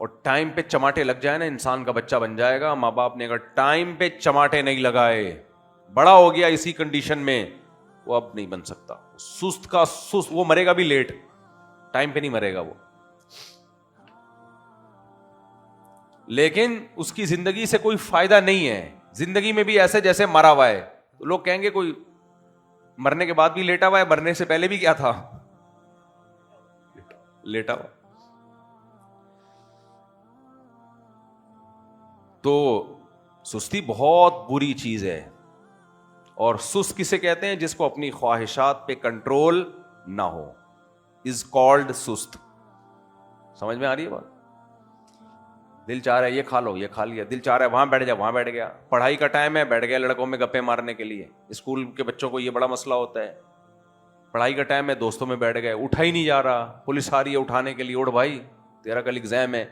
اور ٹائم پہ چماٹے لگ جائے نا انسان کا بچہ بن جائے گا. ماں باپ نے اگر ٹائم پہ چماٹے نہیں لگائے, بڑا ہو گیا اسی کنڈیشن میں, وہ اب نہیں بن سکتا. سست کا سست, وہ مرے گا بھی لیٹ, ٹائم پہ نہیں مرے گا وہ. لیکن اس کی زندگی سے کوئی فائدہ نہیں ہے, زندگی میں بھی ایسے جیسے مرا ہوا ہے. تو لوگ کہیں گے کوئی مرنے کے بعد بھی لیٹا ہوا ہے, مرنے سے پہلے بھی کیا تھا, لیٹا ہوا. تو سستی بہت بری چیز ہے. اور سست کسے کہتے ہیں؟ جس کو اپنی خواہشات پہ کنٹرول نہ ہو, از کالڈ سست. سمجھ میں آ رہی ہے بات؟ دل چاہ رہا ہے یہ کھا لو, یہ کھا لیا. دل چاہ رہا ہے وہاں بیٹھ جا, وہاں بیٹھ گیا. پڑھائی کا ٹائم ہے, بیٹھ گیا لڑکوں میں گپے مارنے کے لیے. اسکول کے بچوں کو یہ بڑا مسئلہ ہوتا ہے. پڑھائی کا ٹائم ہے, دوستوں میں بیٹھ گئے, اٹھا ہی نہیں جا رہا. پولیس آ رہی ہے اٹھانے کے لیے, اٹھ بھائی تیرا کل ایگزام ہے,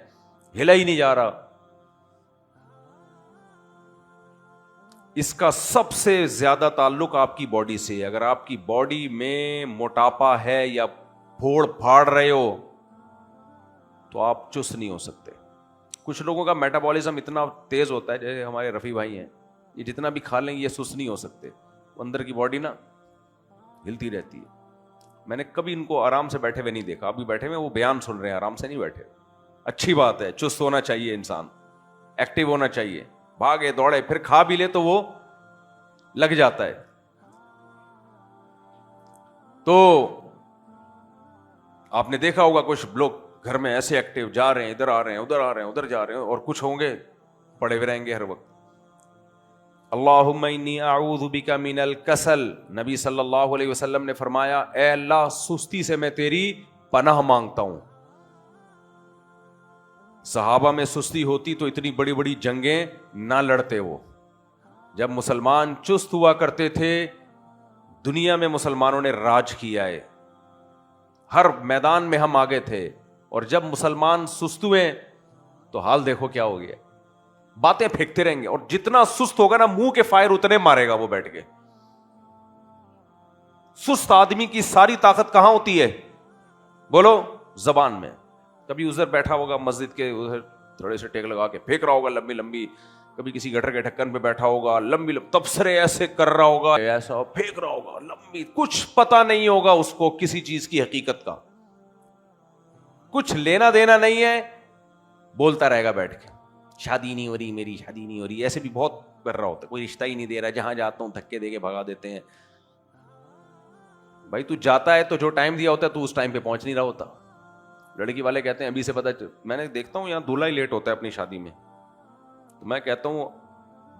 ہلا ہی نہیں جا رہا. اس کا سب سے زیادہ تعلق آپ کی باڈی سے ہے. اگر آپ کی باڈی میں موٹاپا ہے یا پھوڑ پھاڑ رہے ہو تو آپ چست نہیں ہو سکتے. کچھ لوگوں کا میٹابولزم اتنا تیز ہوتا ہے, جیسے ہمارے رفیع بھائی ہیں, یہ جتنا بھی کھا لیں یہ سست نہیں ہو سکتے. اندر کی باڈی نا ہلتی رہتی ہے. میں نے کبھی ان کو آرام سے بیٹھے ہوئے نہیں دیکھا. ابھی بیٹھے ہوئے وہ بیان سن رہے ہیں, آرام سے نہیں بیٹھے. اچھی بات ہے, چست ہونا چاہیے انسان, ایکٹیو ہونا چاہیے. بھاگے دوڑے پھر کھا بھی لے تو وہ لگ جاتا ہے. تو آپ نے دیکھا ہوگا کچھ لوگ گھر میں ایسے ایکٹیو, جا رہے ہیں ادھر آ رہے ہیں, ادھر آ رہے ہیں, ادھر جا رہے ہیں, اور کچھ ہوں گے پڑے ہوئے رہیں گے ہر وقت. اللہم انی اعوذ بک من الکسل. نبی صلی اللہ علیہ وسلم نے فرمایا, اے اللہ سستی سے میں تیری پناہ مانگتا ہوں. صحابہ میں سستی ہوتی تو اتنی بڑی بڑی جنگیں نہ لڑتے. وہ جب مسلمان چست ہوا کرتے تھے, دنیا میں مسلمانوں نے راج کیا ہے, ہر میدان میں ہم آگے تھے. اور جب مسلمان سست ہوئے تو حال دیکھو کیا ہو گیا. باتیں پھینکتے رہیں گے, اور جتنا سست ہوگا نا منہ کے فائر اتنے مارے گا وہ بیٹھ کے. سست آدمی کی ساری طاقت کہاں ہوتی ہے بولو؟ زبان میں. کبھی ادھر بیٹھا ہوگا مسجد کے ادھر تھوڑے سے ٹیک لگا کے پھینک رہا ہوگا لمبی لمبی. کبھی کسی گٹر کے ڈھکن پہ بیٹھا ہوگا, لمبی تبصرے ایسے کر رہا ہوگا, ایسا پھینک رہا ہوگا لمبی. کچھ پتا نہیں ہوگا اس کو کسی چیز کی حقیقت کا, کچھ لینا دینا نہیں ہے, بولتا رہے گا بیٹھ کے. شادی نہیں ہو رہی میری, شادی نہیں ہو رہی. ایسے بھی بہت کر رہا ہوتا ہے, کوئی رشتہ ہی نہیں دے رہا, جہاں جاتا ہوں دھکے دے کے بھگا دیتے ہیں. بھائی تو جاتا ہے تو جو ٹائم دیا ہوتا ہے تو اس ٹائم پہ پہنچ نہیں رہا ہوتا. لڑکی والے کہتے ہیں ابھی سے پتا, میں نے دیکھتا ہوں یہاں دولہا ہی لیٹ ہوتا ہے اپنی شادی میں. تو میں کہتا ہوں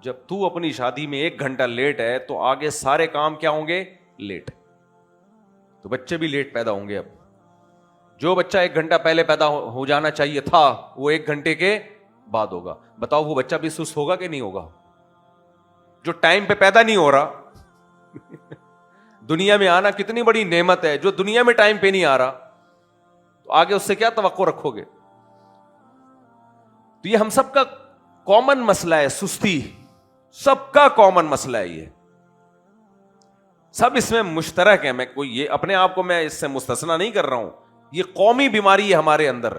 جب تو اپنی شادی میں 1 گھنٹہ لیٹ ہے تو آگے سارے کام کیا ہوں گے؟ لیٹ. تو بچے بھی لیٹ پیدا ہوں گے. اب جو بچہ 1 گھنٹہ پہلے پیدا ہو جانا چاہیے تھا وہ 1 گھنٹے کے بعد ہوگا. بتاؤ وہ بچہ بھی سست ہوگا کہ نہیں ہوگا؟ جو ٹائم پہ پیدا نہیں ہو رہا. دنیا میں آنا کتنی بڑی نعمت ہے, جو دنیا میں ٹائم پہ نہیں آ رہا تو آگے اس سے کیا توقع رکھو گے؟ تو یہ ہم سب کا کامن مسئلہ ہے, سستی سب کا کامن مسئلہ ہے. یہ سب اس میں مشترک ہے. میں کوئی یہ اپنے آپ کو میں اس سے مستثنا نہیں کر رہا ہوں, یہ قومی بیماری ہے ہمارے اندر.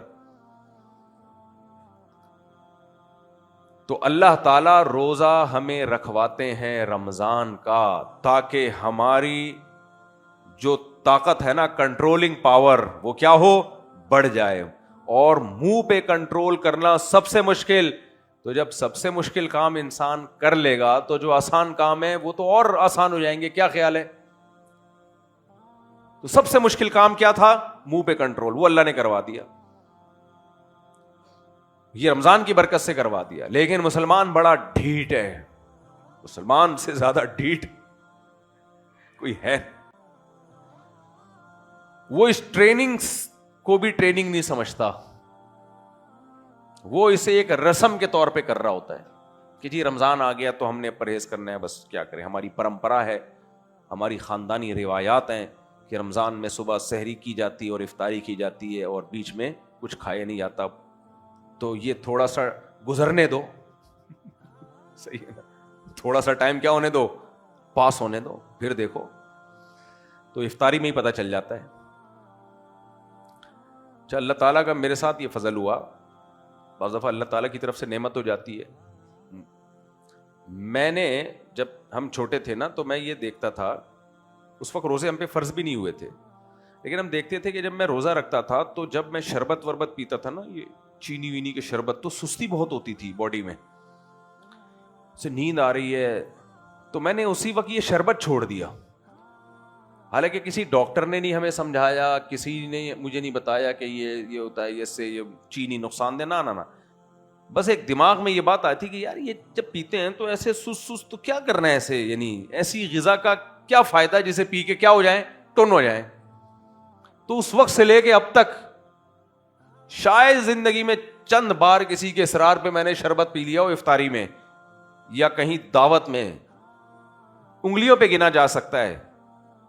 تو اللہ تعالیٰ روزہ ہمیں رکھواتے ہیں رمضان کا, تاکہ ہماری جو طاقت ہے نا, کنٹرولنگ پاور, وہ کیا ہو؟ بڑھ جائے. اور منہ پہ کنٹرول کرنا سب سے مشکل. تو جب سب سے مشکل کام انسان کر لے گا تو جو آسان کام ہے وہ تو اور آسان ہو جائیں گے. کیا خیال ہے؟ تو سب سے مشکل کام کیا تھا؟ منہ پہ کنٹرول. وہ اللہ نے کروا دیا, یہ رمضان کی برکت سے کروا دیا. لیکن مسلمان بڑا ڈھیٹ ہے, مسلمان سے زیادہ ڈھیٹ کوئی ہے. وہ اس ٹریننگ کو بھی ٹریننگ نہیں سمجھتا, وہ اسے ایک رسم کے طور پہ کر رہا ہوتا ہے کہ جی رمضان آ گیا تو ہم نے پرہیز کرنا ہے, بس کیا کریں, ہماری پرمپرا ہے, ہماری خاندانی روایات ہیں کہ رمضان میں صبح سحری کی جاتی ہے اور افطاری کی جاتی ہے اور بیچ میں کچھ کھایا نہیں جاتا. تو یہ تھوڑا سا گزرنے دو, صحیح ہے, تھوڑا سا ٹائم کیا ہونے دو, پاس ہونے دو, پھر دیکھو. تو افطاری میں ہی پتہ چل جاتا ہے. اللہ تعالیٰ کا میرے ساتھ یہ فضل ہوا بعض دفعہ اللہ تعالیٰ کی طرف سے نعمت ہو جاتی ہے. میں نے جب ہم چھوٹے تھے نا تو میں یہ دیکھتا تھا, اس وقت روزے ہم پہ فرض بھی نہیں ہوئے تھے, لیکن ہم دیکھتے تھے کہ جب میں روزہ رکھتا تھا تو جب میں شربت وربت پیتا تھا نا, یہ چینی وینی کے شربت, تو سستی بہت ہوتی تھی باڈی میں, سے نیند آ رہی ہے, تو میں نے اسی وقت یہ شربت چھوڑ دیا. حالانکہ کسی ڈاکٹر نے نہیں ہمیں سمجھایا, کسی نے مجھے نہیں بتایا کہ یہ ہوتا ہے, اس سے یہ چینی نقصان دہ, نہ بس ایک دماغ میں یہ بات آئی تھی کہ یار یہ جب پیتے ہیں تو ایسے سست تو کیا کرنا ہے ایسے, یعنی ایسی غذا کا کیا فائدہ جسے پی کے کیا ہو جائیں, ٹن ہو جائیں. تو اس وقت سے لے کے اب تک شاید زندگی میں چند بار کسی کے اصرار پہ میں نے شربت پی لیا ہو افطاری میں یا کہیں دعوت میں, انگلیوں پہ گنا جا سکتا ہے.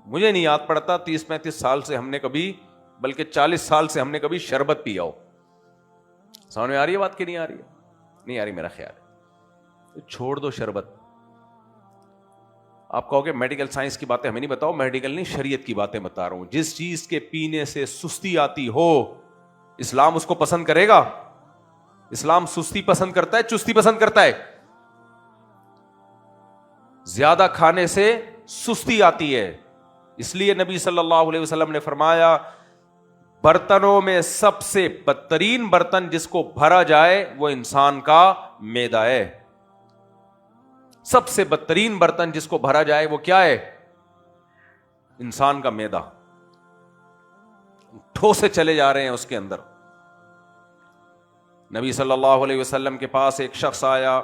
مجھے نہیں یاد پڑتا 30-35 سال سے ہم نے کبھی, بلکہ 40 سال سے ہم نے کبھی شربت پیا ہو. سمجھ میں آ رہی ہے بات کہ نہیں آ رہی ہے؟ نہیں آ رہی میرا خیال ہے. چھوڑ دو شربت. آپ کہو گے میڈیکل سائنس کی باتیں ہمیں نہیں بتاؤ, میڈیکل نہیں, شریعت کی باتیں بتا رہا ہوں. جس چیز کے پینے سے سستی آتی ہو, اسلام اس کو پسند کرے گا؟ اسلام سستی پسند کرتا ہے, چستی پسند کرتا ہے؟ زیادہ کھانے سے سستی آتی ہے. اس لیے نبی صلی اللہ علیہ وسلم نے فرمایا برتنوں میں سب سے بدترین برتن جس کو بھرا جائے وہ انسان کا معدہ ہے. سب سے بدترین برتن جس کو بھرا جائے وہ کیا ہے؟ انسان کا معدہ. ٹھوسے چلے جا رہے ہیں اس کے اندر. نبی صلی اللہ علیہ وسلم کے پاس ایک شخص آیا,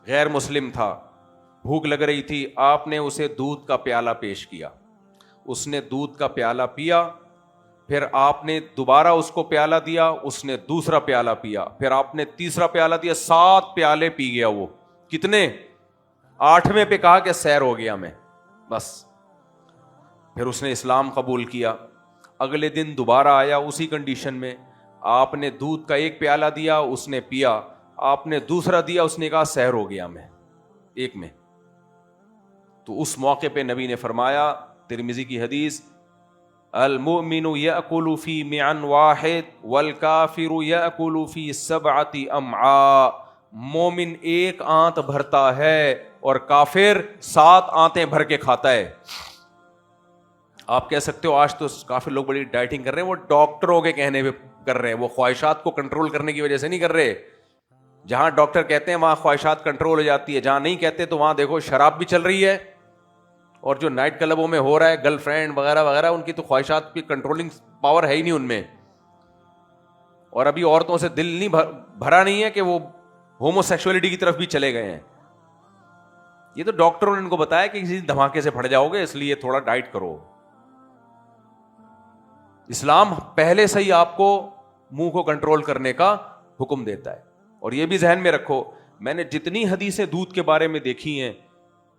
غیر مسلم تھا, بھوک لگ رہی تھی, آپ نے اسے دودھ کا پیالہ پیش کیا, اس نے دودھ کا پیالہ پیا, پھر آپ نے دوبارہ اس کو پیالہ دیا, اس نے دوسرا پیالہ پیا, پھر آپ نے تیسرا پیالہ دیا, 7 پیالے پی گیا وہ. کتنے؟ 8ویں پہ کہا کہ سیر ہو گیا میں بس. پھر اس نے اسلام قبول کیا. اگلے دن دوبارہ آیا اسی کنڈیشن میں, آپ نے دودھ کا 1 پیالہ دیا, اس نے پیا, آپ نے دوسرا دیا, اس نے کہا سیر ہو گیا میں 1 میں. تو اس موقع پہ نبی نے فرمایا, ترمذی کی حدیث, المؤمن یأکل فی معن واحد والکافر یأکل فی 7 امعاء. مومن 1 آنت بھرتا ہے اور کافر 7 آنتیں بھر کے کھاتا ہے. آپ کہہ سکتے ہو آج تو کافی لوگ بڑی ڈائٹنگ کر رہے ہیں, وہ ڈاکٹروں کے کہنے پہ کر رہے ہیں, وہ خواہشات کو کنٹرول کرنے کی وجہ سے نہیں کر رہے. جہاں ڈاکٹر کہتے ہیں وہاں خواہشات کنٹرول ہو جاتی ہے, جہاں نہیں کہتے تو وہاں دیکھو شراب بھی چل رہی ہے, اور جو نائٹ کلبوں میں ہو رہا ہے, گرل فرینڈ وغیرہ وغیرہ, ان کی تو خواہشات کی کنٹرولنگ پاور ہے ہی نہیں ان میں. اور ابھی عورتوں سے دل نہیں بھرا نہیں ہے کہ وہ ہومو سیکسولیٹی کی طرف بھی چلے گئے ہیں. یہ تو ڈاکٹروں نے ان کو بتایا کہ کسی دھماکے سے پھٹ جاؤ گے, اس لیے تھوڑا ڈائٹ کرو. اسلام پہلے سے ہی آپ کو منہ کو کنٹرول کرنے کا حکم دیتا ہے. اور یہ بھی ذہن میں رکھو, میں نے جتنی حدیثیں دودھ کے بارے میں دیکھی ہیں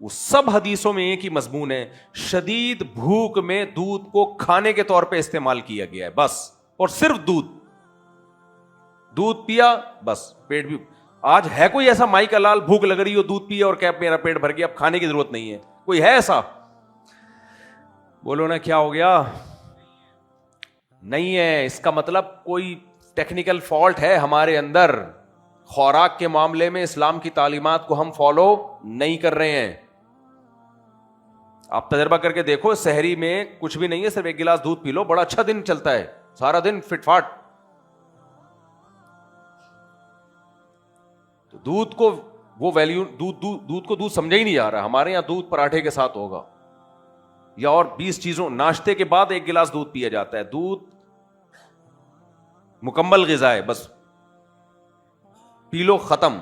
وہ سب حدیثوں میں ایک ہی مضمون ہے, شدید بھوک میں دودھ کو کھانے کے طور پہ استعمال کیا گیا ہے بس. اور صرف دودھ پیا بس, پیٹ بھی. آج ہے کوئی ایسا مائی کا لال بھوک لگ رہی ہو, دودھ پیا اور کیا میرا پیٹ بھر گیا, اب کھانے کی ضرورت نہیں ہے؟ کوئی ہے ایسا؟ بولو نا کیا ہو گیا؟ نہیں ہے. اس کا مطلب کوئی ٹیکنیکل فالٹ ہے ہمارے اندر. خوراک کے معاملے میں اسلام کی تعلیمات کو ہم فالو نہیں کر رہے ہیں. آپ تجربہ کر کے دیکھو, سحری میں کچھ بھی نہیں ہے, صرف 1 گلاس دودھ پی لو, بڑا اچھا دن چلتا ہے, سارا دن فٹ فاٹ. تو دودھ کو وہ ویلیو, دودھ کو دودھ سمجھا ہی نہیں جا رہا. ہمارے یہاں دودھ پراٹھے کے ساتھ ہوگا یا اور 20 چیزوں, ناشتے کے بعد 1 گلاس دودھ پیا جاتا ہے. دودھ مکمل غذا ہے, بس پی لو ختم.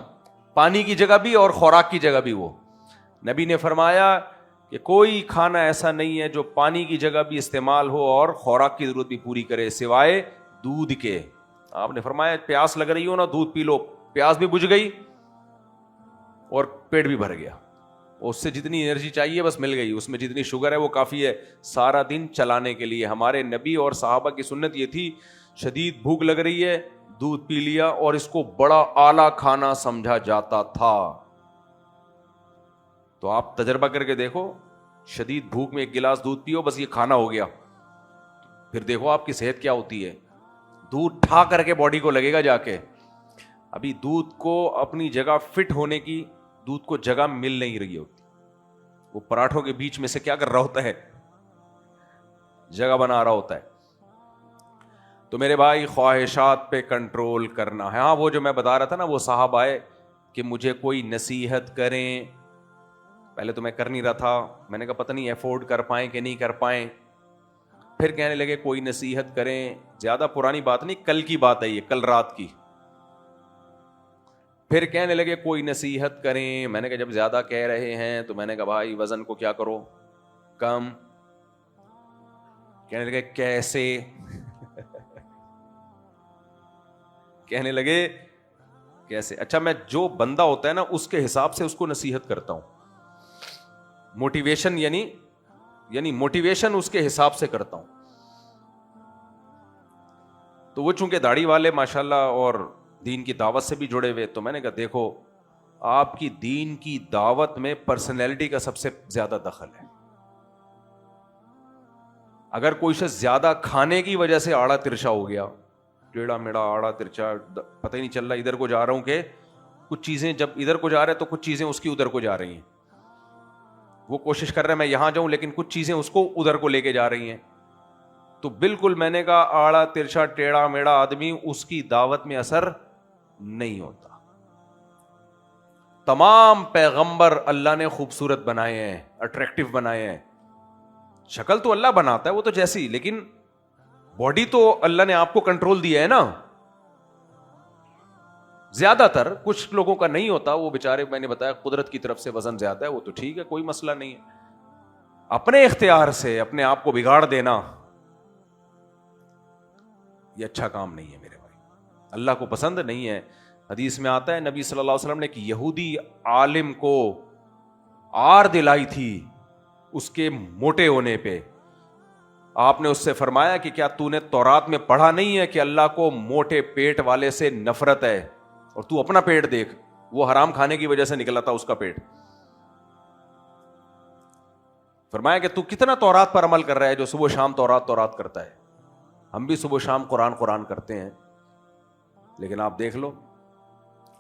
پانی کی جگہ بھی اور خوراک کی جگہ بھی. وہ نبی نے فرمایا کہ کوئی کھانا ایسا نہیں ہے جو پانی کی جگہ بھی استعمال ہو اور خوراک کی ضرورت بھی پوری کرے سوائے دودھ کے. آپ نے فرمایا پیاس لگ رہی ہو نا, دودھ پی لو, پیاس بھی بجھ گئی اور پیٹ بھی بھر گیا. اس سے جتنی انرجی چاہیے بس مل گئی, اس میں جتنی شوگر ہے وہ کافی ہے سارا دن چلانے کے لیے. ہمارے نبی اور صحابہ کی سنت یہ تھی, شدید بھوک لگ رہی ہے, دودھ پی لیا, اور اس کو بڑا اعلیٰ کھانا سمجھا جاتا تھا. تو آپ تجربہ کر کے دیکھو, شدید بھوک میں 1 گلاس دودھ پیو, بس یہ کھانا ہو گیا, پھر دیکھو آپ کی صحت کیا ہوتی ہے. دودھ ٹھا کر کے باڈی کو لگے گا جا کے. ابھی دودھ کو اپنی جگہ فٹ ہونے کی دودھ کو جگہ مل نہیں رہی ہوتی. وہ پراٹھوں کے بیچ میں سے کیا کر رہا ہوتا ہے؟ جگہ بنا رہا ہوتا ہے. تو میرے بھائی خواہشات پہ کنٹرول کرنا ہے. ہاں وہ جو میں بتا رہا تھا نا, وہ صاحب آئے کہ مجھے کوئی نصیحت کریں. پہلے تو میں کر نہیں رہا تھا, میں نے کہا پتہ نہیں افورڈ کر پائیں کہ نہیں کر پائیں. پھر کہنے لگے کوئی نصیحت کریں. زیادہ پرانی بات نہیں, کل کی بات ہے یہ, کل رات کی. پھر کہنے لگے کوئی نصیحت کریں. میں نے کہا جب زیادہ کہہ رہے ہیں تو میں نے کہا بھائی وزن کو کیا کرو, کم. کہنے لگے کیسے کہنے لگے کیسے. اچھا میں جو بندہ ہوتا ہے نا اس کے حساب سے اس کو نصیحت کرتا ہوں. موٹیویشن یعنی موٹیویشن اس کے حساب سے کرتا ہوں. تو وہ چونکہ داڑھی والے ماشاءاللہ اور دین کی دعوت سے بھی جڑے ہوئے, تو میں نے کہا دیکھو آپ کی دین کی دعوت میں پرسنالٹی کا سب سے زیادہ دخل ہے. اگر کوئی شخص زیادہ کھانے کی وجہ سے آڑا ترچا ہو گیا, ٹیڑھا میڑا آڑا ترچا, پتہ ہی نہیں چل رہا ادھر کو جا رہا ہوں کہ کچھ چیزیں جب ادھر کو جا رہے تو کچھ چیزیں اس کی ادھر کو جا رہی ہیں. وہ کوشش کر رہا ہے میں یہاں جاؤں لیکن کچھ چیزیں اس کو ادھر کو لے کے جا رہی ہیں. تو بالکل میں نے کہا آڑا ترچا ٹیڑھا میڑا آدمی اس کی دعوت میں اثر نہیں ہوتا. تمام پیغمبر اللہ نے خوبصورت بنائے ہیں, اٹریکٹیو بنائے ہیں. شکل تو اللہ بناتا ہے وہ تو جیسی, لیکن باڈی تو اللہ نے آپ کو کنٹرول دیا ہے نا. زیادہ تر کچھ لوگوں کا نہیں ہوتا, وہ بےچارے میں نے بتایا قدرت کی طرف سے وزن زیادہ ہے, وہ تو ٹھیک ہے کوئی مسئلہ نہیں ہے. اپنے اختیار سے اپنے آپ کو بگاڑ دینا یہ اچھا کام نہیں ہے میرے بھائی, اللہ کو پسند نہیں ہے. حدیث میں آتا ہے نبی صلی اللہ علیہ وسلم نے ایک یہودی عالم کو آر دلائی تھی اس کے موٹے ہونے پہ. آپ نے اس سے فرمایا کہ کیا تو نے تورات میں پڑھا نہیں ہے کہ اللہ کو موٹے پیٹ والے سے نفرت ہے, اور تو اپنا پیٹ دیکھ, وہ حرام کھانے کی وجہ سے نکلا تھا اس کا پیٹ. فرمایا کہ تو کتنا تورات پر عمل کر رہا ہے جو صبح شام تورات کرتا ہے. ہم بھی صبح شام قرآن کرتے ہیں, لیکن آپ دیکھ لو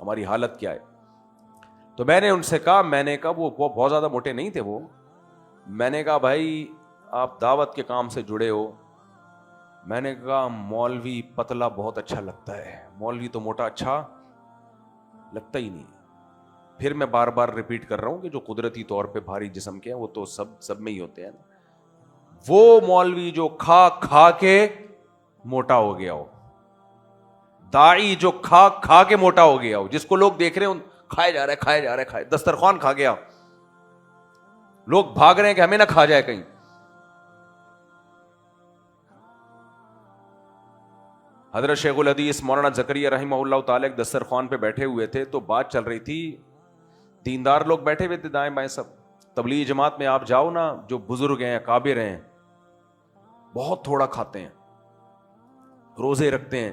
ہماری حالت کیا ہے. تو میں نے ان سے کہا, میں نے کہا وہ بہت زیادہ موٹے نہیں تھے وہ, میں نے کہا بھائی آپ دعوت کے کام سے جڑے ہو. میں نے کہا مولوی پتلا بہت اچھا لگتا ہے, مولوی تو موٹا اچھا لگتا ہی نہیں. پھر میں بار بار ریپیٹ کر رہا ہوں کہ جو قدرتی طور پہ بھاری جسم کے ہیں وہ تو سب میں ہی ہوتے ہیں. وہ مولوی جو کھا کے موٹا ہو گیا ہو, داعی جو کھا کے موٹا ہو گیا ہو, جس کو لوگ دیکھ رہے ہیں کھائے جا رہے, دسترخوان کھا گیا, لوگ بھاگ رہے ہیں کہ ہمیں نہ کھا جائے کہیں. حضرت شیخ الحدیث مولانا زکریا رحمہ اللہ تعالی ایک دسترخوان پہ بیٹھے ہوئے تھے, تو بات چل رہی تھی, دیندار لوگ بیٹھے ہوئے تھے دائیں بائیں سب. تبلیغی جماعت میں آپ جاؤ نا, جو بزرگ ہیں اکابر ہیں بہت تھوڑا کھاتے ہیں, روزے رکھتے ہیں.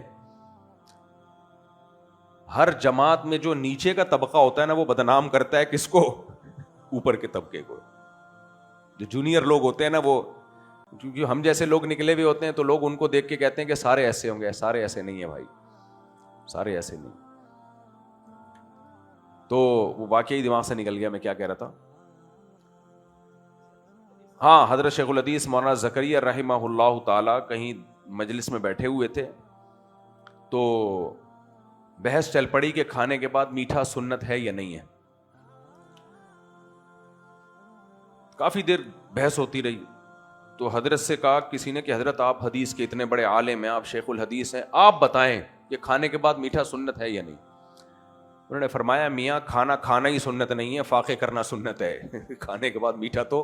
ہر جماعت میں جو نیچے کا طبقہ ہوتا ہے نا وہ بدنام کرتا ہے کس کو؟ اوپر کے طبقے کو. جو جونیئر لوگ ہوتے ہیں نا, وہ کیونکہ ہم جیسے لوگ نکلے ہوئے ہوتے ہیں تو لوگ ان کو دیکھ کے کہتے ہیں کہ سارے ایسے ہوں گے. سارے ایسے نہیں ہیں بھائی, سارے ایسے نہیں. تو وہ واقعی دماغ سے نکل گیا, میں کیا کہہ رہا تھا. ہاں, حضرت شیخ الحدیث مولانا زکریا رحمہ اللہ تعالی کہیں مجلس میں بیٹھے ہوئے تھے, تو بحث چل پڑی کہ کھانے کے بعد میٹھا سنت ہے یا نہیں ہے. کافی دیر بحث ہوتی رہی. تو حضرت سے کہا کسی نے کہ حضرت آپ حدیث کے اتنے بڑے عالم ہیں, آپ شیخ الحدیث ہیں, آپ بتائیں کہ کھانے کے بعد میٹھا سنت ہے یا نہیں. انہوں نے فرمایا میاں کھانا ہی سنت نہیں ہے, فاقے کرنا سنت ہے. کھانے کے بعد میٹھا تو.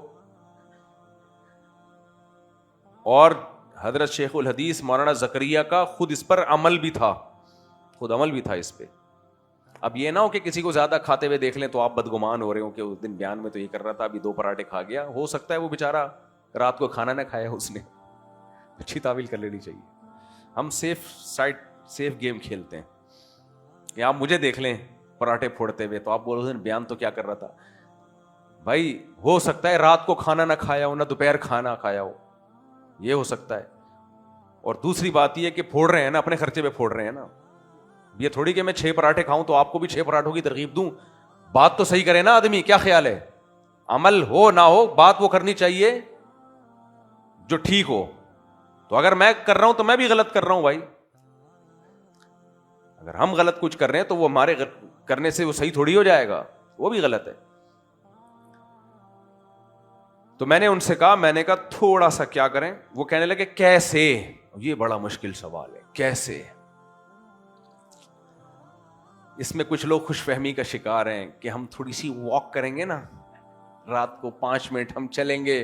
اور حضرت شیخ الحدیث مولانا زکریا کا خود اس پر عمل بھی تھا, خود عمل بھی تھا اس پہ. اب یہ نہ ہو کہ کسی کو زیادہ کھاتے ہوئے دیکھ لیں تو آپ بدگمان ہو رہے ہو کہ اس دن بیان میں تو یہ کر رہا تھا, ابھی 2 پراٹھے کھا گیا. ہو سکتا ہے وہ بیچارہ رات کو کھانا نہ کھایا اس نے, اچھی تعویل کر لینی چاہیے. ہم سیف گیم کھیلتے ہیں. یا آپ مجھے دیکھ لیں پراٹھے پھوڑتے ہوئے تو آپ بولو بیان تو کیا کر رہا تھا. بھائی ہو سکتا ہے رات کو کھانا نہ کھایا ہو, نہ دوپہر کھانا کھایا ہو, یہ ہو سکتا ہے. اور دوسری بات یہ کہ پھوڑ رہے ہیں نا, اپنے خرچے پہ پھوڑ رہے ہیں نا. یہ تھوڑی کہ میں 6 پراٹھے کھاؤں تو آپ کو بھی 6 پراٹھوں کی ترغیب دوں. بات تو صحیح کرے نا آدمی, کیا خیال ہے؟ عمل ہو نہ ہو بات وہ کرنی چاہیے جو ٹھیک ہو. تو اگر میں کر رہا ہوں تو میں بھی غلط کر رہا ہوں بھائی. اگر ہم غلط کچھ کر رہے ہیں تو وہ ہمارے کرنے سے وہ صحیح تھوڑی ہو جائے گا, وہ بھی غلط ہے. تو میں نے ان سے کہا, میں نے کہا تھوڑا سا کیا کریں. وہ کہنے لگے کیسے؟ یہ بڑا مشکل سوال ہے, کیسے؟ اس میں کچھ لوگ خوش فہمی کا شکار ہیں کہ ہم تھوڑی سی واک کریں گے نا, رات کو 5 منٹ ہم چلیں گے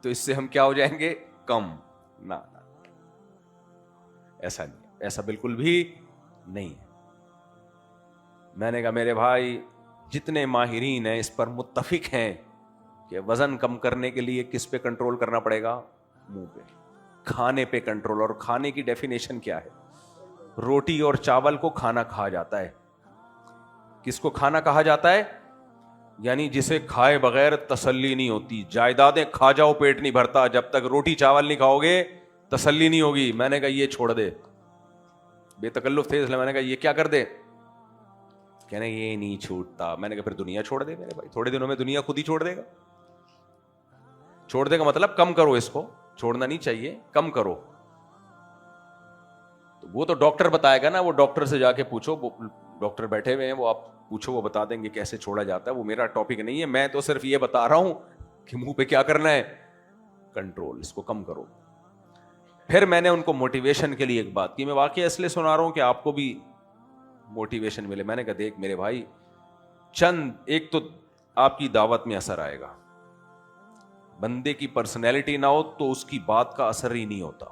تو اس سے ہم کیا ہو جائیں گے, کم. نہ ایسا نہیں, ایسا بالکل بھی نہیں. میں نے کہا میرے بھائی جتنے ماہرین ہیں اس پر متفق ہیں کہ وزن کم کرنے کے لیے کس پہ کنٹرول کرنا پڑے گا؟ منہ پہ, کھانے پہ کنٹرول. اور کھانے کی ڈیفینیشن کیا ہے؟ روٹی اور چاول کو کھانا کہا جاتا ہے. کس کو کھانا کہا جاتا ہے؟ یعنی جسے کھائے بغیر تسلی نہیں ہوتی. جائیدادیں کھا جاؤ پیٹ نہیں بھرتا, جب تک روٹی چاول نہیں کھاؤ گے تسلی نہیں ہوگی. میں نے کہا یہ چھوڑ دے, بے تکلف تھے اس لیے میں نے کہا یہ کیا کر دے. کہنے یہ نہیں چھوٹتا. میں نے کہا پھر دنیا چھوڑ دے میرے بھائی, تھوڑے دنوں میں دنیا خود ہی چھوڑ دے گا. چھوڑ دے گا مطلب کم کرو, اس کو چھوڑنا نہیں چاہیے, کم کرو. تو وہ تو ڈاکٹر بتائے گا نا, وہ ڈاکٹر سے جا کے پوچھو, ڈاکٹر بیٹھے ہوئے ہیں, وہ آپ پوچھو, وہ بتا دیں گے کیسے چھوڑا جاتا ہے. وہ میرا ٹاپک نہیں ہے, میں تو صرف یہ بتا رہا ہوں کہ منہ پہ کیا کرنا ہے, کنٹرول, اس کو کم کرو. پھر میں نے ان کو موٹیویشن کے لیے ایک بات کی. میں واقعی اس لیے سنا رہا ہوں کہ آپ کو بھی موٹیویشن ملے. میں نے کہا دیکھ میرے بھائی, ایک تو آپ کی دعوت میں اثر آئے گا. بندے کی پرسنالٹی نہ ہو تو اس کی بات کا اثر ہی نہیں ہوتا.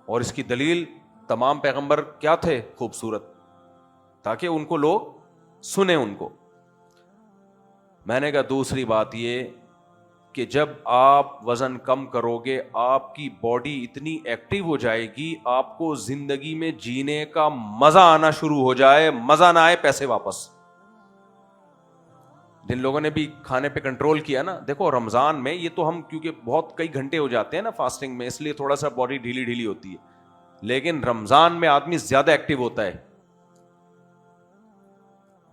اور اس کی دلیل تمام پیغمبر کیا تھے؟ خوبصورت, تاکہ ان کو لوگ سنیں ان کو. میں نے کہا دوسری بات یہ کہ جب آپ وزن کم کرو گے آپ کی باڈی اتنی ایکٹیو ہو جائے گی, آپ کو زندگی میں جینے کا مزہ آنا شروع ہو جائے. مزہ نہ آئے پیسے واپس. جن لوگوں نے بھی کھانے پہ کنٹرول کیا نا, دیکھو رمضان میں یہ تو ہم کیونکہ بہت کئی گھنٹے ہو جاتے ہیں نا فاسٹنگ میں, اس لیے تھوڑا سا باڈی ڈھیلی ڈھیلی ہوتی ہے. لیکن رمضان میں آدمی زیادہ ایکٹیو ہوتا ہے,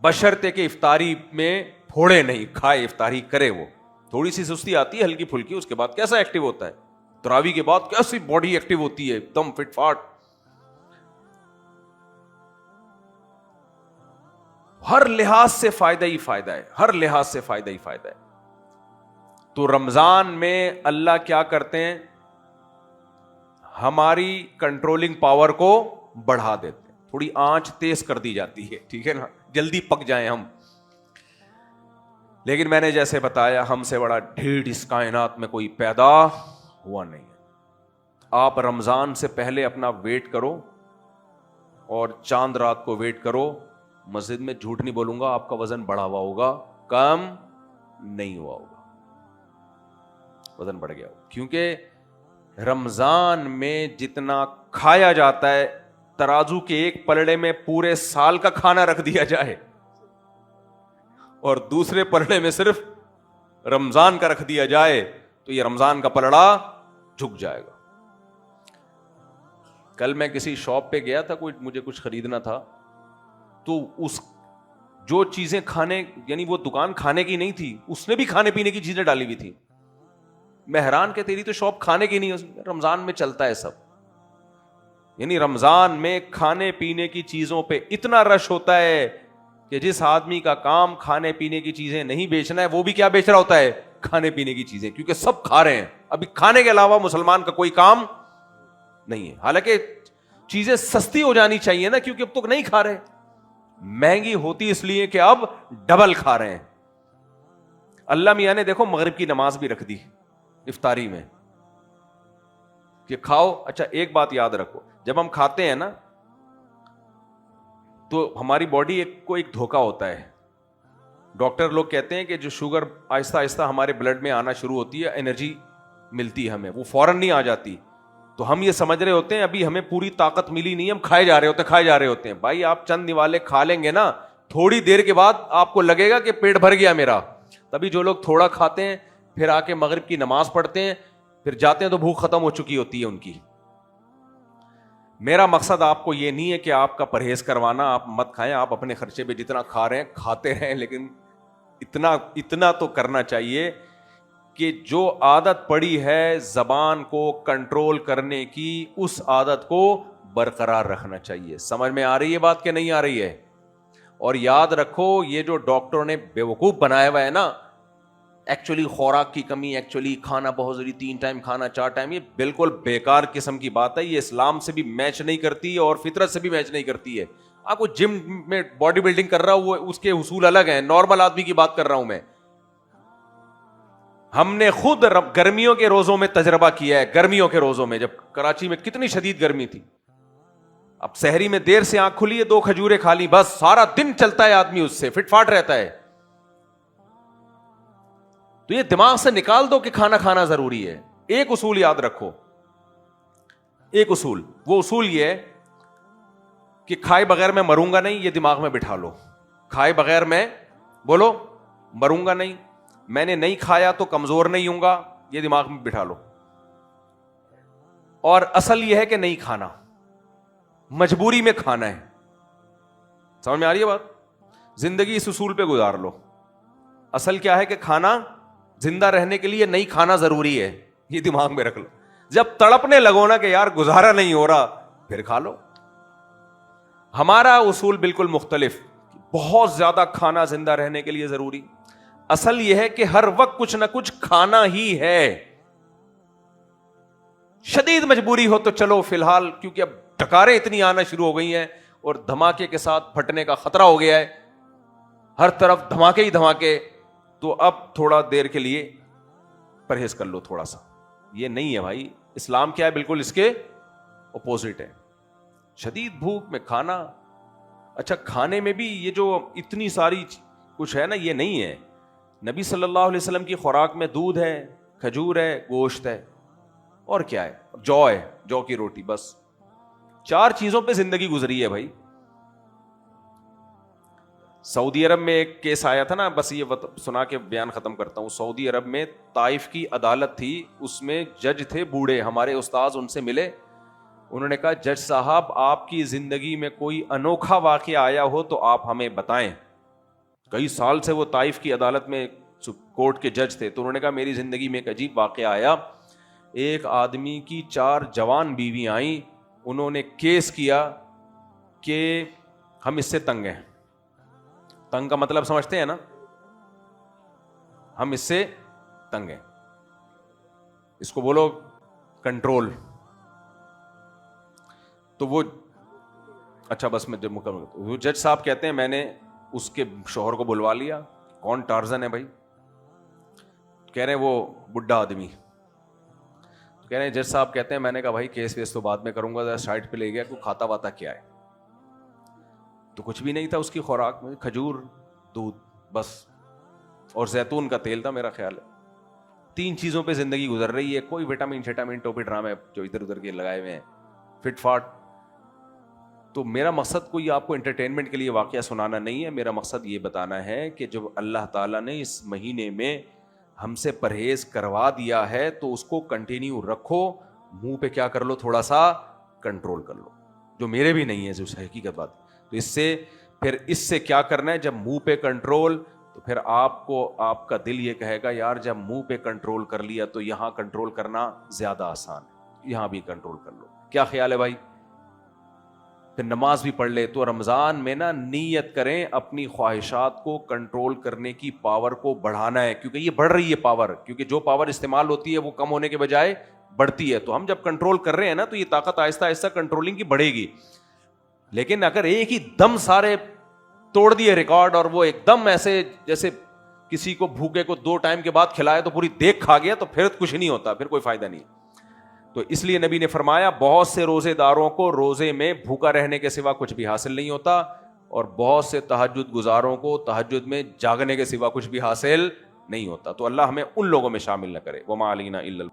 بشرطے کہ افطاری میں پھوڑے نہیں کھائے, افطاری کرے. وہ تھوڑی سی سستی آتی ہے ہلکی پھلکی, اس کے بعد کیسا ایکٹیو ہوتا ہے. تراویح کے بعد کیسی باڈی ایکٹیو ہوتی ہے, ایک دم فٹ فاٹ. ہر لحاظ سے فائدہ ہی فائدہ ہے, ہر لحاظ سے فائدہ ہی فائدہ ہے. تو رمضان میں اللہ کیا کرتے ہیں, ہماری کنٹرولنگ پاور کو بڑھا دیتے ہیں. تھوڑی آنچ تیز کر دی جاتی ہے, ٹھیک ہے نا, جلدی پک جائیں ہم. لیکن میں نے جیسے بتایا ہم سے بڑا ڈھیٹ اس کائنات میں کوئی پیدا ہوا نہیں ہے. آپ رمضان سے پہلے اپنا ویٹ کرو اور چاند رات کو ویٹ کرو. مسجد میں جھوٹ نہیں بولوں گا, آپ کا وزن بڑھا ہوا ہوگا, کم نہیں ہوا ہوگا, وزن بڑھ گیا ہوگا. کیونکہ رمضان میں جتنا کھایا جاتا ہے, ترازو کے ایک پلڑے میں پورے سال کا کھانا رکھ دیا جائے اور دوسرے پلڑے میں صرف رمضان کا رکھ دیا جائے تو یہ رمضان کا پلڑا جھک جائے گا. کل میں کسی شاپ پہ گیا تھا, مجھے کچھ خریدنا تھا, تو اس جو چیزیں کھانے, یعنی وہ دکان کھانے کی نہیں تھی, اس نے بھی کھانے پینے کی چیزیں ڈالی ہوئی تھی. میں حیران کہ تیری تو شاپ کھانے کی نہیں, رمضان میں چلتا ہے سب. یعنی رمضان میں کھانے پینے کی چیزوں پہ اتنا رش ہوتا ہے کہ جس آدمی کا کام کھانے پینے کی چیزیں نہیں بیچنا ہے, وہ بھی کیا بیچ رہا ہوتا ہے, کھانے پینے کی چیزیں, کیونکہ سب کھا رہے ہیں. ابھی کھانے کے علاوہ مسلمان کا کوئی کام نہیں ہے. حالانکہ چیزیں سستی ہو جانی چاہیے نا, کیونکہ اب تک نہیں کھا رہے. مہنگی ہوتی اس لیے کہ اب ڈبل کھا رہے ہیں. اللہ میاں نے دیکھو مغرب کی نماز بھی رکھ دی افطاری میں کہ کھاؤ. اچھا ایک بات یاد رکھو, جب ہم کھاتے ہیں نا تو ہماری باڈی کو ایک دھوکا ہوتا ہے. ڈاکٹر لوگ کہتے ہیں کہ جو شوگر آہستہ آہستہ ہمارے بلڈ میں آنا شروع ہوتی ہے, انرجی ملتی ہے ہمیں, وہ فوراً نہیں آ جاتی. تو ہم یہ سمجھ رہے ہوتے ہیں ابھی ہمیں پوری طاقت ملی نہیں, ہم کھائے جا رہے ہوتے ہیں. بھائی آپ چند نوالے کھا لیں گے نا, تھوڑی دیر کے بعد آپ کو لگے گا کہ پیٹ بھر گیا میرا. تبھی جو لوگ تھوڑا کھاتے ہیں پھر آ کے مغرب کی نماز پڑھتے ہیں, پھر جاتے ہیں تو بھوک ختم ہو چکی ہوتی ہے ان کی. میرا مقصد آپ کو یہ نہیں ہے کہ آپ کا پرہیز کروانا, آپ مت کھائیں, آپ اپنے خرچے پہ جتنا کھا رہے ہیں کھاتے رہیں, لیکن اتنا تو کرنا چاہیے کہ جو عادت پڑی ہے زبان کو کنٹرول کرنے کی, اس عادت کو برقرار رکھنا چاہیے. سمجھ میں آ رہی ہے بات کہ نہیں آ رہی ہے؟ اور یاد رکھو, یہ جو ڈاکٹروں نے بیوقوف بنایا ہوا ہے نا, ایکچولی خوراک کی کمی, ایکچولی کھانا بہت ضروری, 3 ٹائم کھانا 4 ٹائم, یہ بالکل بیکار قسم کی بات ہے. یہ اسلام سے بھی میچ نہیں کرتی اور فطرت سے بھی میچ نہیں کرتی ہے. آپ کو جم میں باڈی بلڈنگ کر رہا ہوں, وہ اس کے اصول الگ ہیں, نارمل آدمی کی بات کر رہا ہوں میں. ہم نے خود گرمیوں کے روزوں میں تجربہ کیا ہے. گرمیوں کے روزوں میں جب کراچی میں کتنی شدید گرمی تھی, اب سحری میں دیر سے آنکھ کھلی ہے, 2 کھجوریں کھا لی, بس سارا دن چلتا ہے آدمی, اس سے فٹ فاٹ رہتا ہے. تو یہ دماغ سے نکال دو کہ کھانا کھانا ضروری ہے. ایک اصول یاد رکھو, ایک اصول, وہ اصول یہ ہے کہ کھائے بغیر میں مروں گا نہیں, یہ دماغ میں بٹھا لو. کھائے بغیر میں بولو مروں گا نہیں, میں نے نہیں کھایا تو کمزور نہیں ہوں گا, یہ دماغ میں بٹھا لو. اور اصل یہ ہے کہ نہیں کھانا, مجبوری میں کھانا ہے. سمجھ میں آ رہی ہے بات؟ زندگی اس اصول پہ گزار لو. اصل کیا ہے کہ کھانا, زندہ رہنے کے لیے نہیں کھانا ضروری ہے, یہ دماغ میں رکھ لو. جب تڑپنے لگو نا کہ یار گزارا نہیں ہو رہا, پھر کھا لو. ہمارا اصول بالکل مختلف, بہت زیادہ کھانا زندہ رہنے کے لیے ضروری. اصل یہ ہے کہ ہر وقت کچھ نہ کچھ کھانا ہی ہے. شدید مجبوری ہو تو چلو فی الحال, کیونکہ اب ڈکاریں اتنی آنا شروع ہو گئی ہیں اور دھماکے کے ساتھ پھٹنے کا خطرہ ہو گیا ہے, ہر طرف دھماکے ہی دھماکے, تو اب تھوڑا دیر کے لیے پرہیز کر لو تھوڑا سا. یہ نہیں ہے بھائی, اسلام کیا ہے, بالکل اس کے اپوزٹ ہے. شدید بھوک میں کھانا, اچھا کھانے میں بھی یہ جو اتنی ساری کچھ ہے نا, یہ نہیں ہے. نبی صلی اللہ علیہ وسلم کی خوراک میں دودھ ہے, کھجور ہے, گوشت ہے, اور کیا ہے, جو ہے, جو کی روٹی, بس 4 چیزوں پہ زندگی گزری ہے بھائی. سعودی عرب میں ایک کیس آیا تھا نا, بس یہ سنا کے بیان ختم کرتا ہوں. سعودی عرب میں طائف کی عدالت تھی, اس میں جج تھے بوڑھے, ہمارے استاذ ان سے ملے, انہوں نے کہا جج صاحب آپ کی زندگی میں کوئی انوکھا واقعہ آیا ہو تو آپ ہمیں بتائیں. کئی سال سے وہ طائف کی عدالت میں کورٹ کے جج تھے, تو انہوں نے کہا میری زندگی میں ایک عجیب واقعہ آیا. ایک آدمی کی 4 جوان بیوی آئیں, انہوں نے کیس کیا کہ ہم اس سے تنگ ہیں. تنگ کا مطلب سمجھتے ہیں نا, ہم اس سے تنگ ہیں, اس کو بولو کنٹرول. تو وہ اچھا بس میں مکمل, وہ جج صاحب کہتے ہیں میں نے اس کے شوہر کو بلوا لیا. کون؟ ٹارزن ہے بھائی. کہہ رہے ہیں وہ بڈھا آدمی. کہہ رہے ہیں جج صاحب کہتے ہیں میں نے کہا بھائی کیس ویس تو بعد میں کروں گا, ذرا سائڈ پہ لے گیا, کوئی کھاتا واتا کیا ہے؟ تو کچھ بھی نہیں تھا اس کی خوراک میں, کھجور, دودھ بس, اور زیتون کا تیل تھا میرا خیال ہے. 3 چیزوں پہ زندگی گزر رہی ہے. کوئی وٹامن شٹامن ٹوپی ڈرامے جو ادھر ادھر کے لگائے ہوئے ہیں, فٹ فاٹ. تو میرا مقصد کوئی آپ کو انٹرٹینمنٹ کے لیے واقعہ سنانا نہیں ہے, میرا مقصد یہ بتانا ہے کہ جب اللہ تعالیٰ نے اس مہینے میں ہم سے پرہیز کروا دیا ہے تو اس کو کنٹینیو رکھو. منہ پہ کیا کر لو, تھوڑا سا کنٹرول کر لو, جو میرے بھی نہیں ہے, جو حقیقت بات. تو اس سے کیا کرنا ہے, جب منہ پہ کنٹرول, تو پھر آپ کو آپ کا دل یہ کہے گا یار جب منہ پہ کنٹرول کر لیا تو یہاں کنٹرول کرنا زیادہ آسان ہے, یہاں بھی کنٹرول کر لو. کیا خیال ہے بھائی؟ پھر نماز بھی پڑھ لے. تو رمضان میں نا نیت کریں اپنی خواہشات کو کنٹرول کرنے کی پاور کو بڑھانا ہے, کیونکہ یہ بڑھ رہی ہے پاور, کیونکہ جو پاور استعمال ہوتی ہے وہ کم ہونے کے بجائے بڑھتی ہے. تو ہم جب کنٹرول کر رہے ہیں نا تو یہ طاقت آہستہ آہستہ کنٹرولنگ کی بڑھے گی. لیکن اگر ایک ہی دم سارے توڑ دیے ریکارڈ, اور وہ ایک دم ایسے جیسے کسی کو بھوکے کو 2 ٹائم کے بعد کھلائے تو پوری دیکھ کھا گیا, تو پھر کچھ نہیں ہوتا, پھر کوئی فائدہ نہیں. تو اس لیے نبی نے فرمایا بہت سے روزے داروں کو روزے میں بھوکا رہنے کے سوا کچھ بھی حاصل نہیں ہوتا, اور بہت سے تہجد گزاروں کو تہجد میں جاگنے کے سوا کچھ بھی حاصل نہیں ہوتا. تو اللہ ہمیں ان لوگوں میں شامل نہ کرے. وما علینا الا